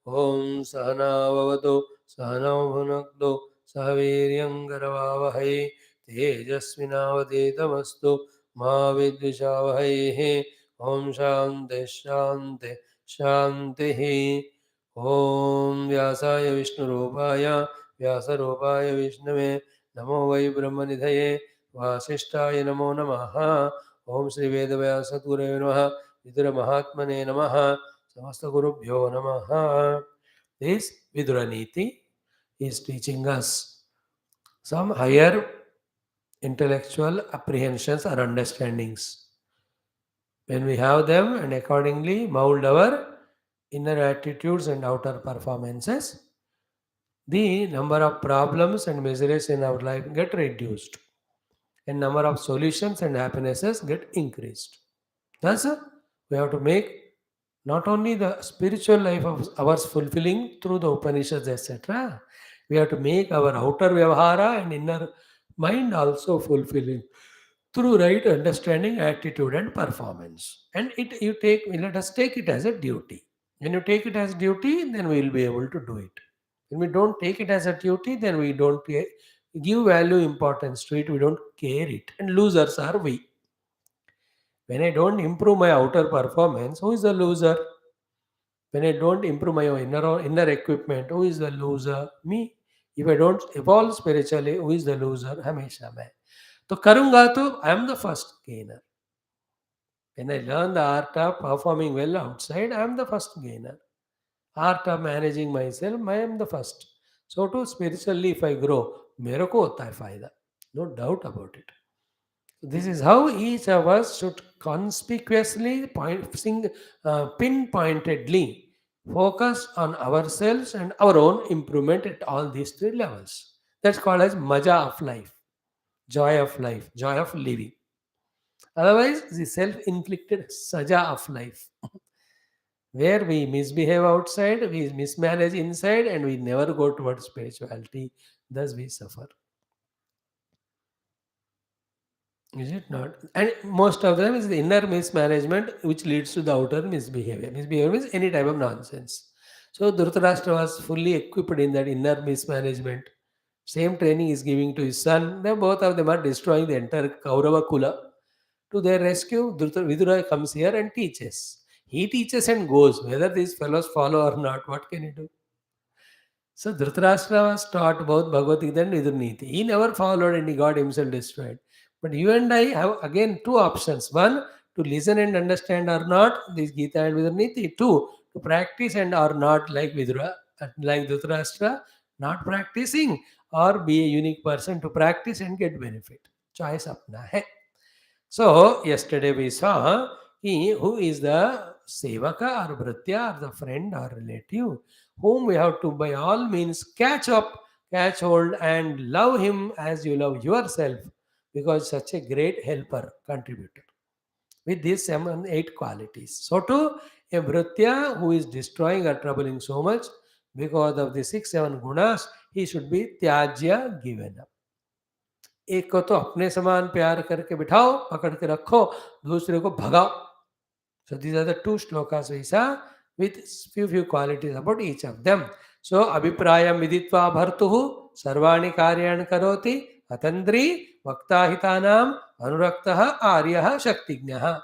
Om Sahana Vavatu Sahana Bhunaktu Sahaviryam Karavavahay Tejasvinavadetamastu Ma Vidvishavahai. Om Shanti Shanti Shanti. Om Vyasaya Vishnurupaya Vyasarupaya Vishnave Namo Vai Brahmanidhaye Vasishtaya Namo Namaha. Om Sri Vedavayasa Gurave Namaha Vidura Mahatmane Namaha. Samasta Gurubhyo Namaha. This Vidura Neethi is teaching us some higher intellectual apprehensions or understandings. When we have them and accordingly mold our inner attitudes and outer performances, the number of problems and miseries in our life get reduced and number of solutions and happinesses get increased. Thus, we have to make not only the spiritual life of ours fulfilling through the Upanishads, etc., we have to make our outer vyavahara and inner mind also fulfilling through right understanding, attitude, and performance. And let us take it as a duty. When you take it as duty, then we will be able to do it. When we don't take it as a duty, then we don't give value importance to it. We don't care it, and losers are we. When I don't improve my outer performance, who is the loser? When I don't improve my inner equipment, who is the loser? Me. If I don't evolve spiritually, who is the loser? Hamesha मैं. तो करूंगा तो I am the first gainer. When I learn the art of performing well outside, I am the first gainer. Art of managing myself, I am the first. So too spiritually, if I grow, मेरे को होता है फायदा. No doubt about it. This is how each of us should conspicuously pinpointedly focus on ourselves and our own improvement at all these three levels. That's called as maja of life, joy of living. Otherwise, the self-inflicted saja of life, where we misbehave outside, we mismanage inside, and we never go towards spirituality. Thus, we suffer. Is it not? And most of them is the inner mismanagement which leads to the outer misbehavior. Misbehavior means any type of nonsense. So Dhritarashtra was fully equipped in that inner mismanagement. Same training is giving to his son. Then both of them are destroying the entire Kaurava Kula. To their rescue, Vidura comes here and teaches. He teaches and goes. Whether these fellows follow or not, what can he do? So Dhritarashtra was taught both Bhagavad Gita and Vidur Neethi. He never followed and he got himself destroyed. But you and I have again two options. One, to listen and understand or not, this Gita and Vidur Neethi. Two, to practice and or not like Vidura, like Dhritarashtra, not practicing or be a unique person to practice and get benefit. Choice apna hai. So yesterday we saw he who is the sevaka or bhratya or the friend or relative whom we have to by all means catch up, catch hold and love him as you love yourself because such a great helper contributor with these 7, 8 qualities. So too a bhratya who is destroying or troubling so much because of the 6, 7 gunas, he should be tyajya given up. एक को तो अपने समान प्यार करके बिठाओ, पकड़ के रखो, दूसरे को भगाओ. So these are the two shlokas we saw with few qualities about each of them. So abhiprayam viditva bhartuhu sarvani karyan karoti atandri vaktahitanam anuraktaha aryah shaktignaha.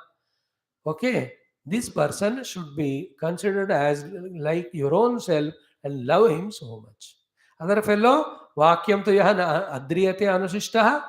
Okay, this person should be considered as like your own self and love him so much. Other fellow, Vakyam to yaha adriyate anusishtaha.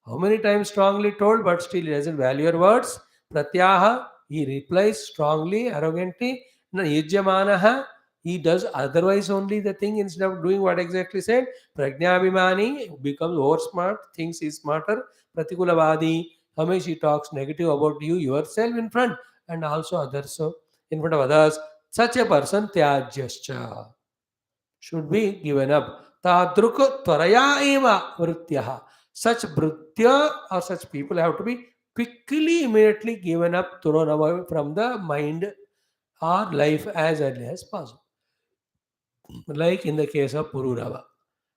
How many times strongly told, but still he doesn't value your words. Pratyaha, he replies strongly, arrogantly. Na yujyamanaha, he does otherwise only the thing instead of doing what exactly said. Prajnabhimani becomes over smart, thinks he's smarter. Pratikulavadi, Hamish, he talks negative about you yourself in front and also others. So in front of others, such a person tyajyascha should be given up. Tadruka tvaraya eva vrityaha. Such vritya or such people have to be quickly, immediately given up, thrown away from the mind or life as early as possible. Like in the case of Pururava.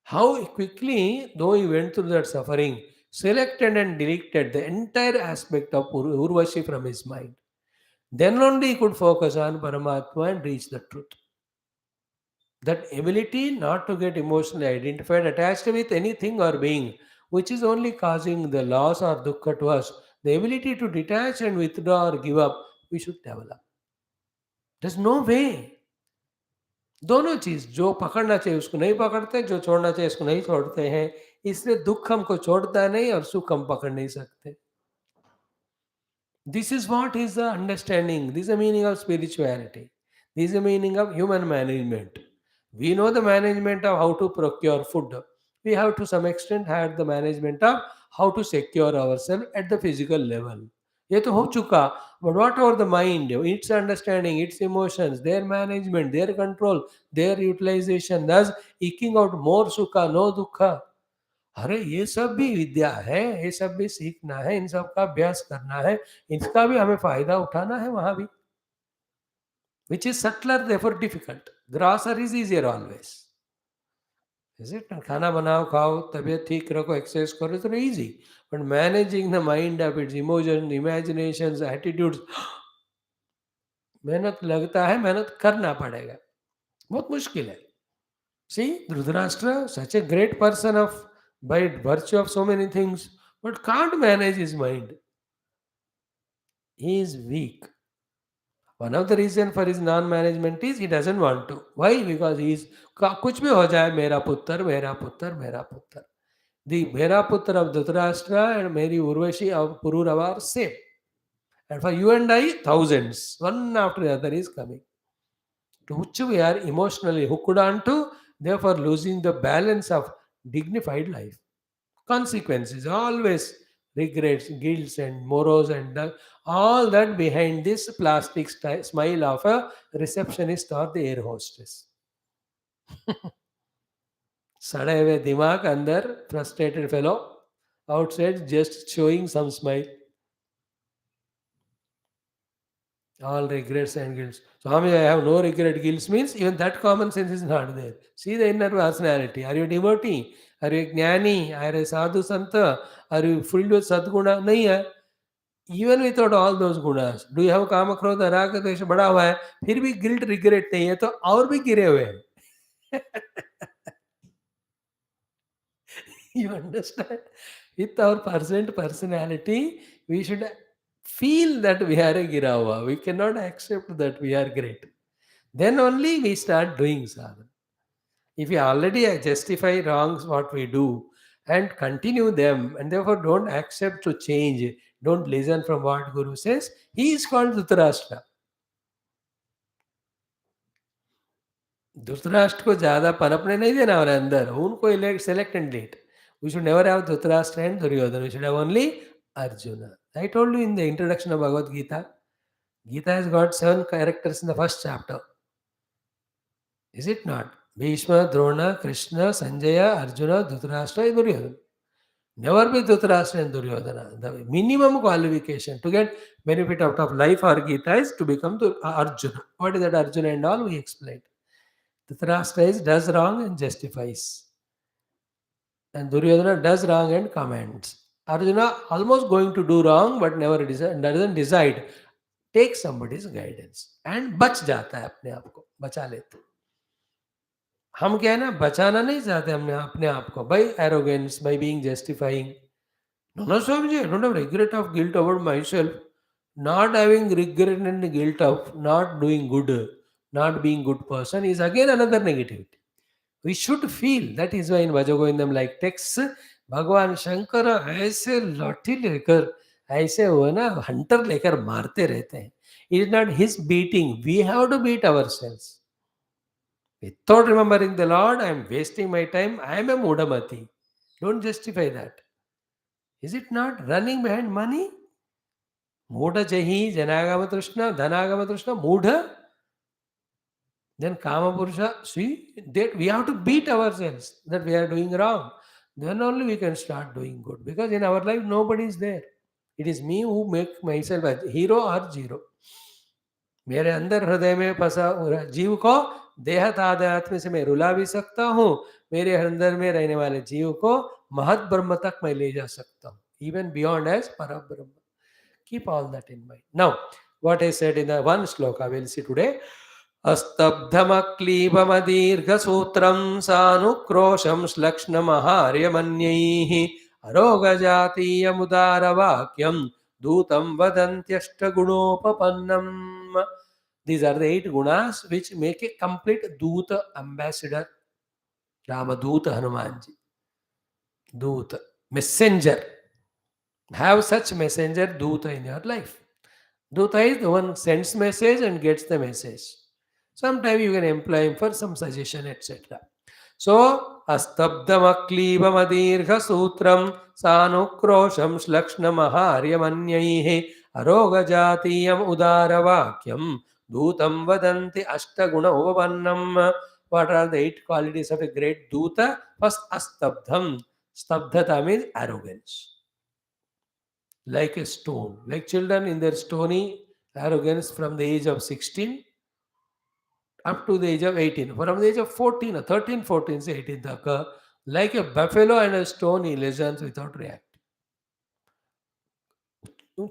How quickly, though he went through that suffering, selected and deleted the entire aspect of Urvashi from his mind. Then only he could focus on Paramatma and reach the truth. That ability not to get emotionally identified, attached with anything or being, which is only causing the loss or dukkha to us, the ability to detach and withdraw or give up, we should develop. There's no way. दोनों चीज, जो पकड़ना चाहिए उसको नहीं पकड़ते, जो छोड़ना चाहिए उसको नहीं छोड़ते हैं, इसलिए दुख हमको छोड़ता नहीं और सुख हम पकड़ नहीं सकते. This is what is the understanding. This is the meaning of spirituality. This is the meaning of human management. We know the management of how to procure food. We have to some extent had the management of how to secure ourselves at the physical level. ये तो हो चुका, but what about the mind, its understanding, its emotions, their management, their control, their utilization, thus eking out more sukha, no dukha. अरे ये सब भी विद्या है, ये सब भी सीखना है, इन सब का अभ्यास करना है, इसका भी हमें फायदा उठाना है वहां भी, which is subtler therefore difficult. Grocer is easier always. Is it? खाना बनाओ, खाओ, तबीयत ठीक रखो, एक्सरसाइज करो, तो easy. But managing the mind of its emotion, imaginations, attitudes, मेहनत लगता है, मेहनत करना पड़ेगा, बहुत मुश्किल है. See, Dhrutarashtra, such a great person of by virtue of so many things, but can't manage his mind. He is weak. One of the reason for his non-management is he doesn't want to. Why? Because he is कुछ भी हो जाए, मेरा पुत्र, मेरा पुत्र, मेरा पुत्र. The मेरा पुत्र of Dhrutarashtra and Mary Urvashi of Pururava are same. And for you and I, thousands, one after the other is coming, to which we are emotionally hooked onto, therefore losing the balance of dignified life. Consequences always regrets, guilts, and morrows, and all that behind this plastic smile of a receptionist or the air hostess. सड़े हुए दिमाग अंदर frustrated fellow, outside just showing some smile. All regrets and guilts. Swami, I have no regret. Guilt means even that common sense is not there. See the inner personality. Are you a devotee? Are you a jnani? Are you a sadhu santa? Are you filled with sadguna? नहीं है. Even without all those gunas, do you have काम क्रोध राग द्वेष बड़ा हुआ है, फिर भी गिल्ट रिग्रेट नहीं है, तो और भी गिरे हुए हैं. You understand? With our present personality, we should feel that we are a Girawa. We cannot accept that we are great. Then only we start doing sadhana. If we already justify wrongs what we do and continue them, and therefore don't accept to change, don't listen from what Guru says, he is called Dhritarashtra. Dhritarashtra को ज्यादा पनपने नहीं देना हमारे अंदर, उनको select and delete. We should never have Dhritarashtra and Duryodhana. We should have only Arjuna. I told you in the introduction of Bhagavad Gita, Gita has got 7 characters in the first chapter. Is it not? Bhishma, Drona, Krishna, Sanjaya, Arjuna, Dhritarashtra, Duryodhana. Never be Dhritarashtra and Duryodhana. The minimum qualification to get benefit out of life or Gita is to become Arjuna. What is that Arjuna and all? We explained. Dhritarashtra does wrong and justifies. And Duryodhana does wrong and comments. Arjuna almost going to do wrong but never doesn't decide. Take somebody's guidance and बच जाता है अपने आप को, बचा लेते. हम क्या है ना, बचाना नहीं चाहते हमने अपने आप को by arrogance, by being justifying. No, no, Swamiji, I don't have regret of guilt about myself. Not having regret and guilt of not doing good, not being good person is again another negativity. We should feel. That is why in Bhajagovindam like texts, भगवान शंकर ऐसे लाठी लेकर, ऐसे वो ना Hunter लेकर मारते रहते हैं. It is not his beating. We have to beat ourselves. Without remembering the Lord, I am wasting my time. I am a mudamati. Don't justify that. Is it not running behind money? Mudha jahi, janagama trishna, dhanagama trishna, mudha. Then Kama Purusha, see, that we have to beat ourselves that we are doing wrong. Then only we can start doing good. Because in our life, nobody is there. It is me who make myself a hero or zero. मेरे अंदर हृदय में फंसा जीव को देह तादात्म्य से मैं रुला भी सकता हूँ. मेरे अंदर में रहने वाले जीव को महत ब्रह्म तक मैं ले जा सकता हूँ. Even beyond as Parabrahma. Keep all that in mind. Now, what I said in the one sloka we'll see today. अस्तब्धमक्लीबमदीर्घसूत्रं सानुक्रोशं श्लक्ष्णमहार्यमन्यैः अरोगजातीयमुदारवाक्यं दूतं वदन्त्यष्टगुणोपपन्नम्. These are the 8 gunas which make a complete Duta ambassador. Ramaduta Hanumanji. Duta. Messenger. Have such messenger Duta in your life. Duta is the one who sends message and gets the message. Sometimes you can employ him for some suggestion, etc. So, astabdamaklibamadirgha sutram sanukrosham shlakšnamaharyamanyaihe arogajatiyam udaravakyam dutam vadanti ashtaguna upavannam. What are the 8 qualities of a great Duta? First, astabdham. Stabdhata means arrogance. Like a stone. Like children in their stony arrogance from the age of 16 up to the age of 18. From the age of 14 or 13, 14 से 18 तक like a buffalo and a stone he listens without react.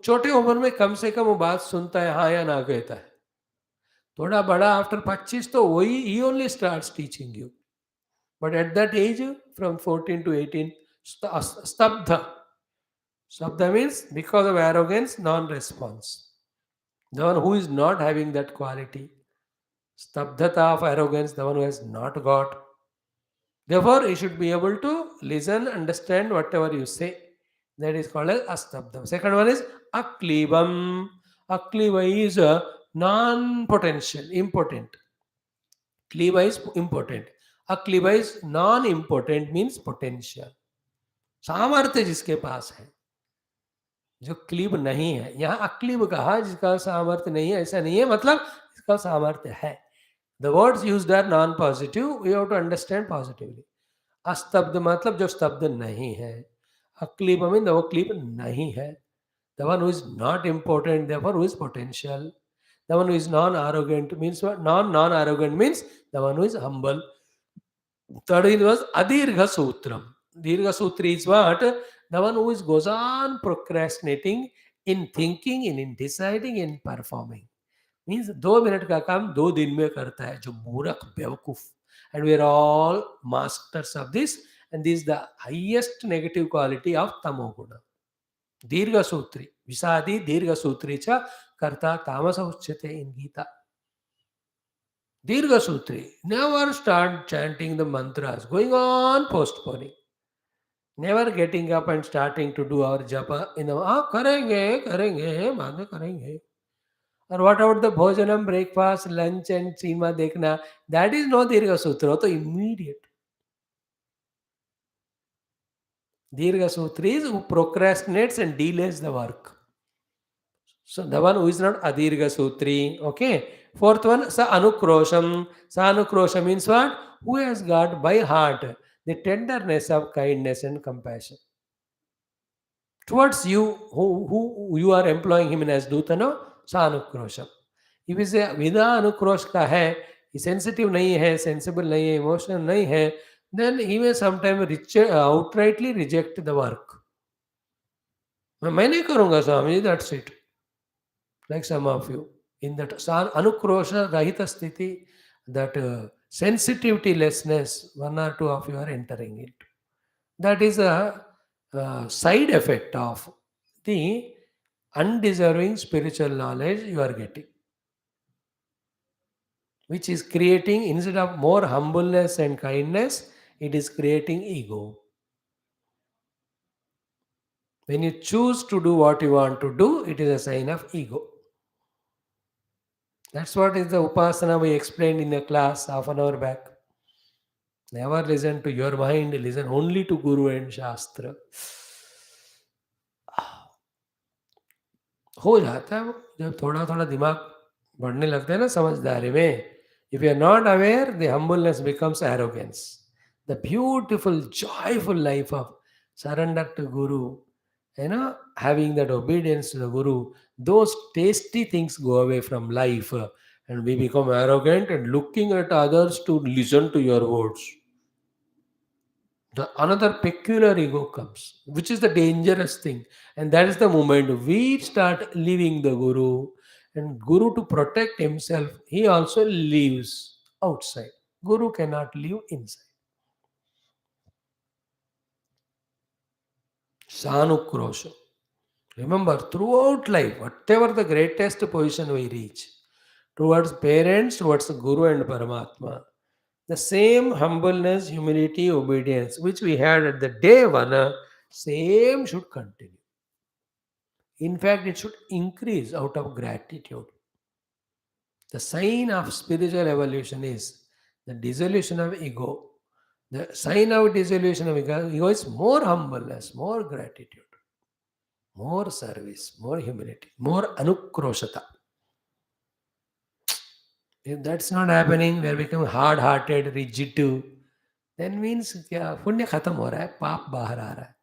छोटे उम्र में कम से कम वो बात सुनता है, हाँ या ना कहता है. थोड़ा बड़ा आफ्टर 25 तो वही he only starts teaching you. But at that age from 14 to 18 stabdha. Stabdha means because of arrogance non-response. The one who is not having that quality. Stabdhata of arrogance, the one who has not got. Therefore, you should be able to listen, understand whatever you say. That is called as astabdha. Second one is aklibam. Akliva is a non-potential, impotent. Kliva is impotent. Akliva is non-impotent means potential. सामर्थ्य जिसके पास है, जो क्लीब नहीं है. यहाँ अक्लीब कहा जिसका सामर्थ्य नहीं है, ऐसा नहीं है, मतलब इसका सामर्थ्य है. The words used are non-positive. We have to understand positively. अस्तब्ध मतलब जो स्तब्ध नहीं है. अक्लीब मीन वो क्लीब नहीं है. The one who is not important, therefore who is potential. The one who is non-arrogant means what? Non-arrogant means the one who is humble. Third one was adirgha sutram. Dirgha sutri is what? The one who is goes on procrastinating in thinking, in deciding, in performing. Means 2 minute का काम 2 दिन में करता है, जो मूर्ख बेवकूफ. And we are all masters of this, and this the highest negative quality of tamoguna. दीर्घ सूत्री विषादी दीर्घ सूत्री च कर्ता तामस उच्यते इन Gita. Dirgha sutri never start chanting the mantras, going on postponing, never getting up and starting to do our jap in करेंगे करेंगे बाद में करेंगे. और what about the bhojanam, breakfast, lunch and cinema देखना, that is no dirgha sutra, तो immediate. Dirgha sutri is who procrastinates and delays the work. So the one who is not adirgha sutri. Okay. Fourth one, sa anukrosham. Sa anukrosham means what? Who has got by heart the tenderness of kindness and compassion towards you, who you are employing him in as dutano. Sa anukrosham. If is a vida anukrosh ka hai, sensitive nahi hai, sensible nahi hai, emotional nahi hai, then he may sometimes outrightly reject the work. मैं नहीं करूंगा स्वामी, that's it. Like some of you in that anukrosha rahita sthiti, that sensitivity lessness, 1 or 2 of you are entering it. That is a side effect of the undeserving spiritual knowledge you are getting, which is creating, instead of more humbleness and kindness, it is creating ego. When you choose to do what you want to do, it is a sign of ego. That's what is the upasana we explained in the class half an hour back. Never listen to your mind, listen only to Guru and Shastra. हो जाता है वो, जब थोड़ा थोड़ा दिमाग बढ़ने लगता है ना समझदारी में. If you are not aware, the humbleness becomes arrogance. The beautiful, joyful life of surrender to Guru, having that obedience to the Guru, those tasty things go away from life, and we become arrogant and looking at others to listen to your words. Another peculiar ego comes, which is the dangerous thing, and that is the moment we start leaving the Guru And Guru, to protect himself, he also lives outside. Guru cannot live inside. Sanukrosha. Remember, throughout life, whatever the greatest position we reach, towards parents, towards Guru and Paramatma, the same humbleness, humility, obedience which we had at the day one, same should continue. In fact, it should increase out of gratitude. The sign of spiritual evolution is the dissolution of ego. The sign of dissolution of ego is more humbleness, more gratitude, more service, more humility, more anukroshata. If that's not happening, we are becoming hard-hearted, rigid, then means क्या पुण्य खत्म हो रहा है, पाप बाहर आ रहा है.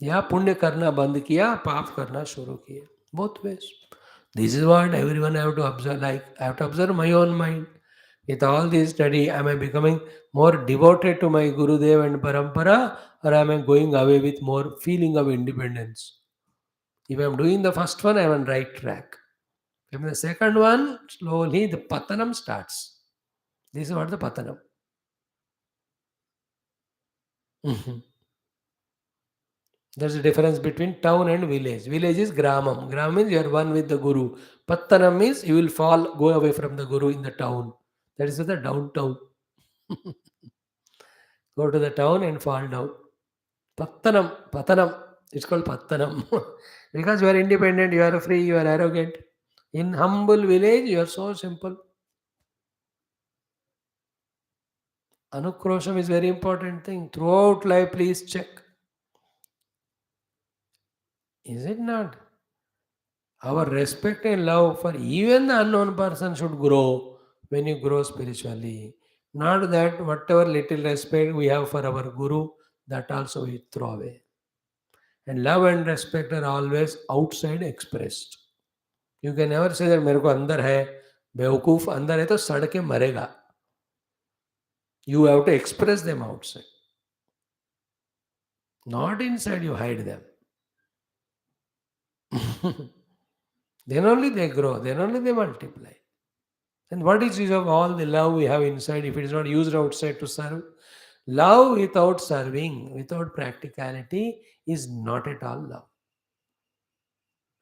या पुण्य करना बंद किया, पाप करना शुरू किया. Both ways. This is what everyone have to observe. Like I have to observe my own mind. With all this study, am I becoming more devoted to my Gurudev and Parampara, or am I going away with more feeling of independence? If I am doing the first one, I am on right track. If the second one, slowly the patanam starts. This is what the patanam. Mhm. There's a difference between town and village. Village is gramam. Gramam means you are one with the Guru. Pattanam means you will fall, go away from the Guru in the town. That is the downtown. Go to the town and fall down. Pattanam, Patanam. It's called Pattanam. Because you are independent, you are free, you are arrogant. In humble village, you are so simple. Anukrosham is very important thing. Throughout life, please check. Is it not? Our respect and love for even the unknown person should grow when you grow spiritually. Not that whatever little respect we have for our Guru, that also we throw away. And love and respect are always outside expressed. You can never say that मेरे को अंदर है, बेवकूफ अंदर है तो सड़ के मरेगा. You have to express them outside. Not inside you hide them. Then only they grow, then only they multiply. And what is use of all the love we have inside if it is not used outside to serve? Love without serving, without practicality is not at all love.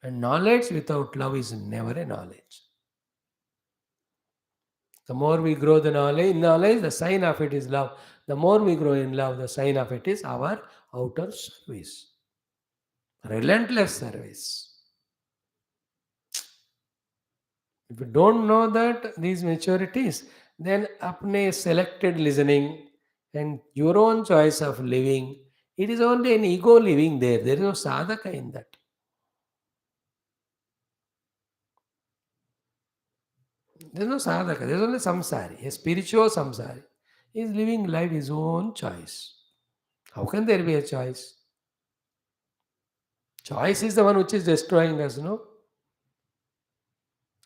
And knowledge without love is never a knowledge. The more we grow the knowledge, the sign of it is love. The more we grow in love, the sign of it is our outer service. Relentless service. If you don't know that these maturities, then apne selected listening and your own choice of living, it is only an ego living there. There is no sadhaka in that. There is no sadhaka. There is only samsari, a spiritual samsari. He is living life his own choice. How can there be a choice? Choice is the one which is destroying us, no?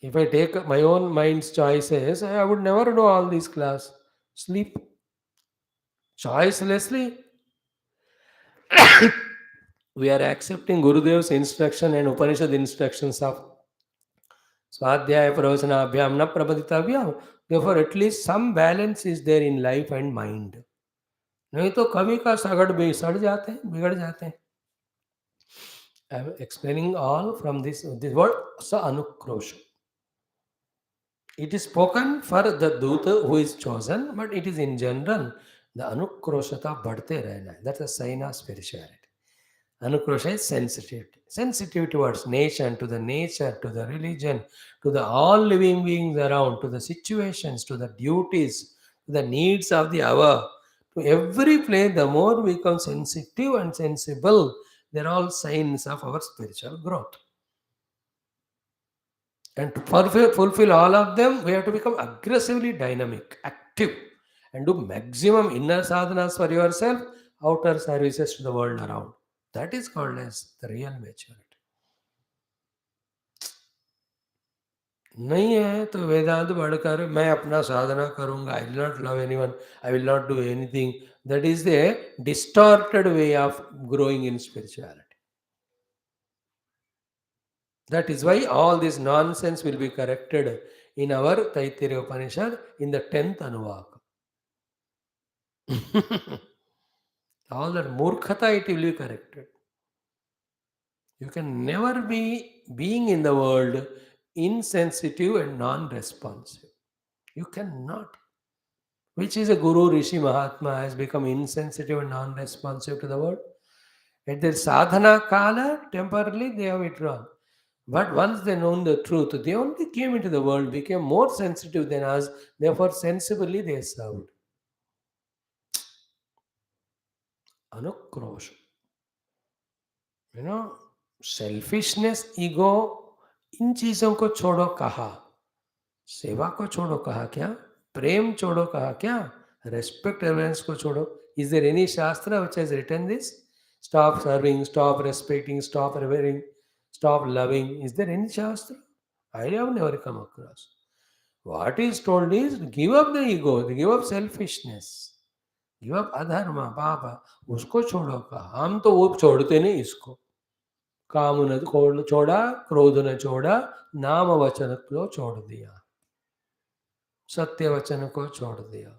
If I take my own mind's choices, I would never do all these class. Sleep. Choicelessly, we are accepting Gurudev's instruction and Upanishad instructions of Swadhyaya Pravachanabhyam na Prabhaditavyam. Therefore, at least some balance is there in life and mind. नहीं तो कभी का सगड़ भी सड़ जाते हैं, बिगड़ जाते हैं. I am explaining all from this word sa anukrosha. It is spoken for the Duta who is chosen, but it is in general the anukroshata बढ़ते रहना है. That's a sign of spirituality. Anukrosha is sensitivity. Sensitive towards nature, to the nature, to the religion, to the all living beings around, to the situations, to the duties, to the needs of the hour. To every place, the more we become sensitive and sensible, they're all signs of our spiritual growth. And to fulfill all of them, we have to become aggressively dynamic, active, and do maximum inner sadhanas for yourself, outer services to the world around. That is called as the real maturity. नहीं है तो वेदांत पढ़कर मैं अपना साधना करूंगा. I will not love anyone. I will not do anything. That is the distorted way of growing in spirituality. That is why all this nonsense will be corrected in our Taittiriya Upanishad in the 10th Anuvaka. All that murkhata, it will be corrected. You can never be being in the world insensitive and non-responsive. You cannot. Which is a Guru, Rishi, Mahatma has become insensitive and non-responsive to the world. At their sadhana kala, temporarily they have withdrawn. But once they known the truth, they only came into the world, became more sensitive than us, therefore sensibly they served. Anukrosh. You know, selfishness, ego, इन चीजों को छोड़ो कहा, सेवा को छोड़ो कहा क्या, प्रेम छोड़ो कहा क्या, respect reverence को छोड़ो. Is there any shastra which has written this? Stop serving, stop respecting, stop revering, stop loving. Is there any shastra? I have never come across. What is told is give up the ego, give up selfishness, give up adharma, papa. उसको छोड़ो कहा. हम तो वो छोड़ते नहीं इसको. काम न छोड़ा, क्रोध न छोड़ा, नाम वचन को छोड़ दिया, सत्य वचन को छोड़ दिया.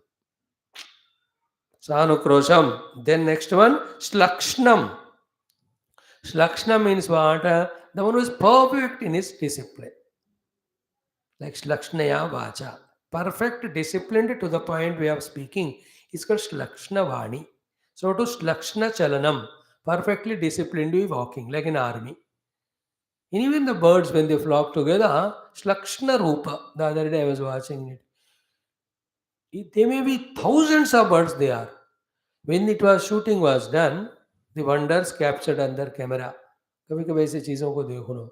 Sanukrosham. Then next one, Shlakshnam. Shlakshnam means what? The one who is perfect in his discipline. Like Shlakshnaya Vacha. Perfect, disciplined to the point way of speaking is called Shlakshna Vani. So to Shlakshna Chalanam. Perfectly disciplined way walking, like an army. And even the birds, when they flock together, Shlakshna Rupa. The other day I was watching it. There may be thousands of birds there. When it was shooting was done, the wonders captured under camera. कभी कभी ऐसे चीज़ों को देखो ना,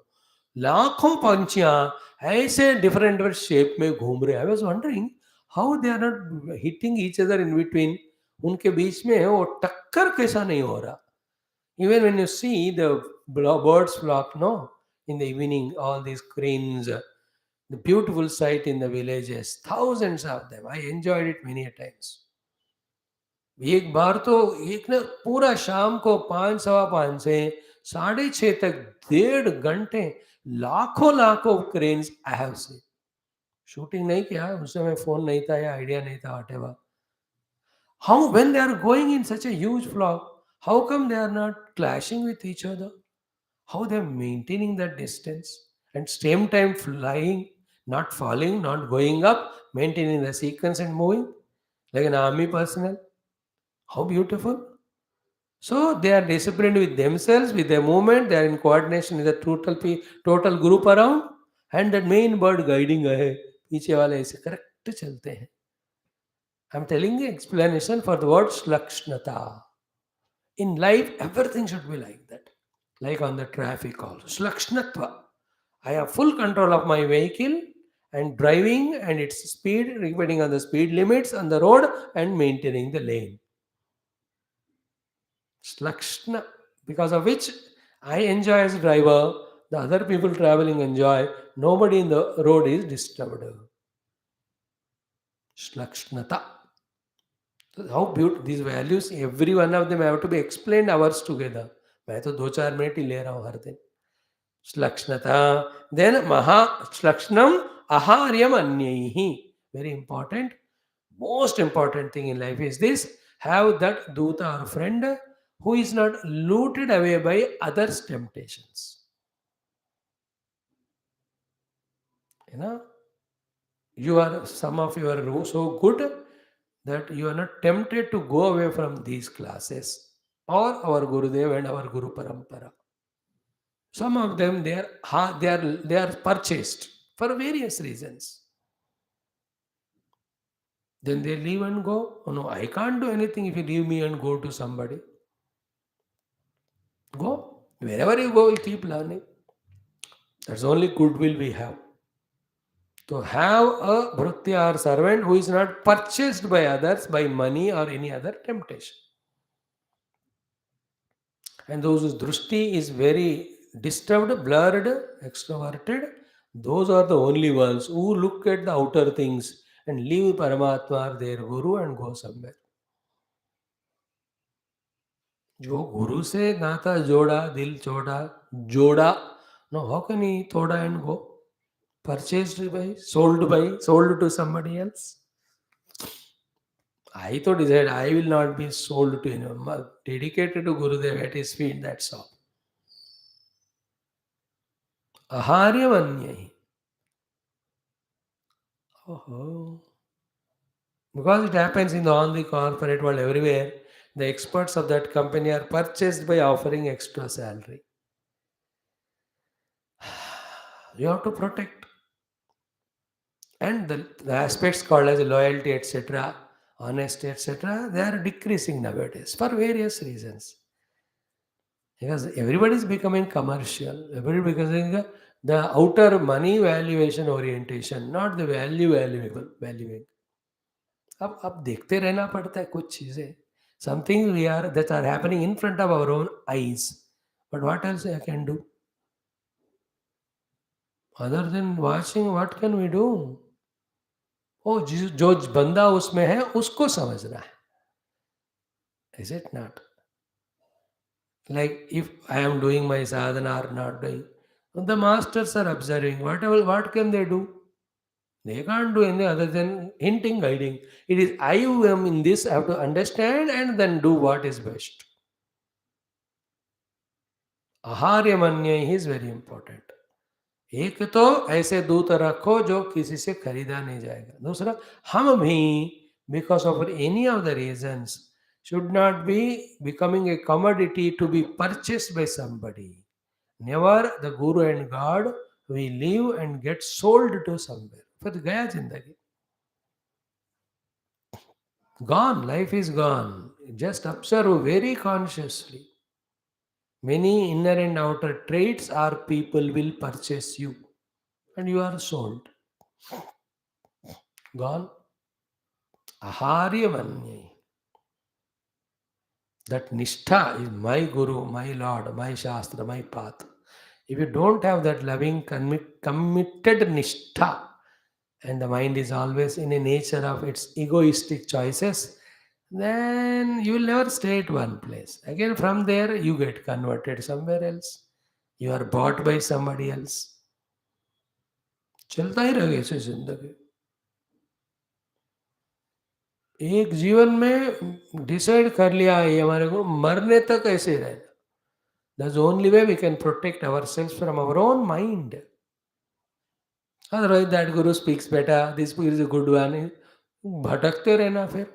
लाखों पंछियाँ ऐसे different different shape में घूम रहे. I was wondering how they are not hitting each other in between. उनके बीच में वो टक्कर कैसा नहीं हो रहा. Even when you see the birds flock, no, in the evening, all these cranes, the beautiful sight in the villages, thousands of them. I enjoyed it many a times. एक बार तो एक ना पूरा शाम को 5 सवा 5 से 6:30 तक 1.5 घंटे लाखों लाखों cranes I have seen. Shooting नहीं किया उस समय, फोन नहीं था या आइडिया नहीं था, whatever. How when they are going in such a huge flock, how come they are not clashing with each other? How they are maintaining that distance and same time flying, not falling, not going up, maintaining the sequence and moving like an army personnel. How beautiful. So they are disciplined with themselves, with their movement, they are in coordination with the total group around, and that main bird guiding ahead. पीछे वाले ऐसे correct चलते हैं. I'm telling the explanation for the word Slakshnata. In life, everything should be like that. Like on the traffic also. Slakshnatva. I have full control of my vehicle and driving and its speed, depending on the speed limits on the road and maintaining the lane. Slakshna, because of which I enjoy as a driver, the other people traveling enjoy, nobody in the road is disturbed. Slakshnata. So how beautiful these values, every one of them have to be explained hours together. मैं तो 2-4 minute ही ले रहा हूँ हर दिन. Slakshnata. Then Maha Slakshnam Aharyam Anyaihi. Very important. Most important thing in life is this. Have that Duta or friend who is not looted away by others' temptations. You know, some of you are so good that you are not tempted to go away from these classes or our Gurudev and our Guru Parampara. Some of them they are purchased for various reasons. Then they leave and go. Oh no, I can't do anything if you leave me and go to somebody. Go. Wherever you go, you keep learning. That's the only goodwill we have. To have a bhrutya or servant who is not purchased by others by money or any other temptation. And those whose drushti is very disturbed, blurred, extroverted, those are the only ones who look at the outer things and leave Paramatma, their Guru, and go somewhere. जो गुरु से नाता जोड़ा, दिल जोड़ा, No, how can he thoda and go? Purchased by, sold to somebody else? I thought he said, I will not be sold to anyone. Dedicated to Gurudev at his feet, that's all. Aharyamanyai. Oh. Because it happens in all the corporate world everywhere, the experts of that company are purchased by offering extra salary. You have to protect. And the aspects called as loyalty, etc., honesty, etc., they are decreasing nowadays for various reasons. Because everybody is becoming commercial. Everybody becoming the outer money valuation orientation, not the value valuable valuing. अब देखते रहना पड़ता है कुछ चीजें. Something we are that are happening in front of our own eyes. But what else I can do? Other than watching, what can we do? ओ जो बंदा उसमें है उसको समझना है. Is it not? Like if I am doing my sadhana or not doing, the masters are observing. What can they do? They can't do anything other than hinting, guiding. It is I who am in this, I have to understand and then do what is best. आहार्य मन्य ही is very important. एक तो ऐसे दूत रखो जो किसी से खरीदा नहीं जाएगा. दूसरा, हम भी because of any of the reasons should not be becoming a commodity to be purchased by somebody. Never the guru and God we live and get sold to somewhere. फिर गया जिंदगी. Gone, life is gone. Just observe very consciously. Many inner and outer traits are people will purchase you and you are sold. Gone. Aharyamanyai. That nishtha is my guru, my lord, my shastra, my path. If you don't have that loving, committed nishtha, and the mind is always in a nature of its egoistic choices, then you will never stay at one place. Again, from there, you get converted somewhere else. You are bought by somebody else. चलता ही रहेगा ऐसे जिंदगी. एक जीवन में decide कर लिया है ये हमारे को मरने तक ऐसे रहना. That's the only way we can protect ourselves from our own mind. Otherwise, that guru speaks better, this guru is a good one. भटकते रहना फिर.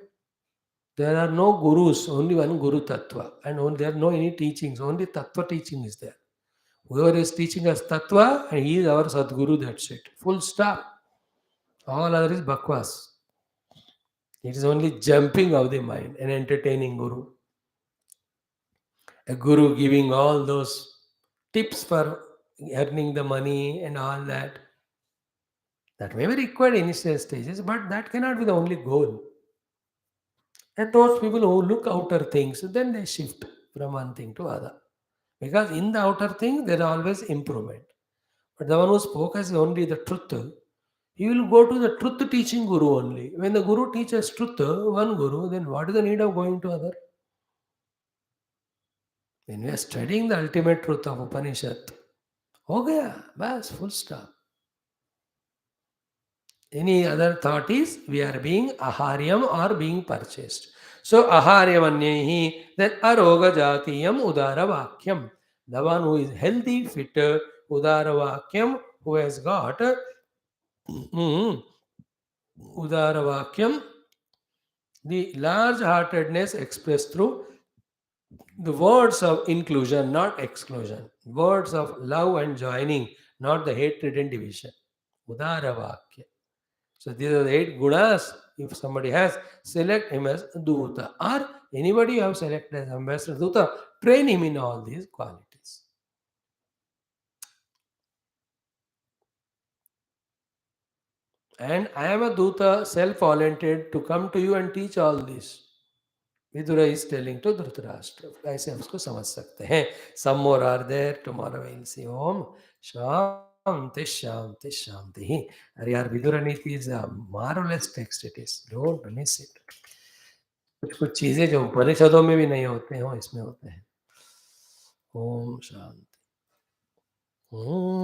There are no gurus, only one guru tattva. And there are no any teachings, only tattva teaching is there. Whoever is teaching us tattva, and he is our Sadguru, that's it. Full stop. All other is bakwas. It is only jumping of the mind, an entertaining guru. A guru giving all those tips for earning the money and all that. That may be required initial stages, but that cannot be the only goal. And those people who look outer things, then they shift from one thing to other. Because in the outer thing, there is always improvement. But the one who focuses only the truth, he will go to the truth teaching guru only. When the guru teaches truth, one guru, then what is the need of going to other? When we are studying the ultimate truth of Upanishad, ho gaya, bas, full stop. Any other thought is we are being aharyam or being purchased. So aharyamanyehi, then aroga jatiyam udara vakyam. The one who is healthy, fit, udara vakyam, who has got udara vakyam, the large heartedness expressed through the words of inclusion, not exclusion. Words of love and joining, not the hatred and division. Udara vakya. So these are the 8 gunas. If somebody has, select him as Duta. Or anybody you have selected as Ambassador Duta, train him in all these qualities. And I am a Duta, self-oriented, to come to you and teach all this. Vidura is telling to Dhrutarashtra. ऐसे हम उसको समझ सकते हैं. Some more are there. Tomorrow we will see. Om Shanti Shanti Shanti. अरे यार Vidura Neethi is a marvelous text it is. Don't miss it. कुछ कुछ चीजें जो उपनिषदों में भी नहीं होते हैं वो इसमें होते हैं. ओम शांति. Om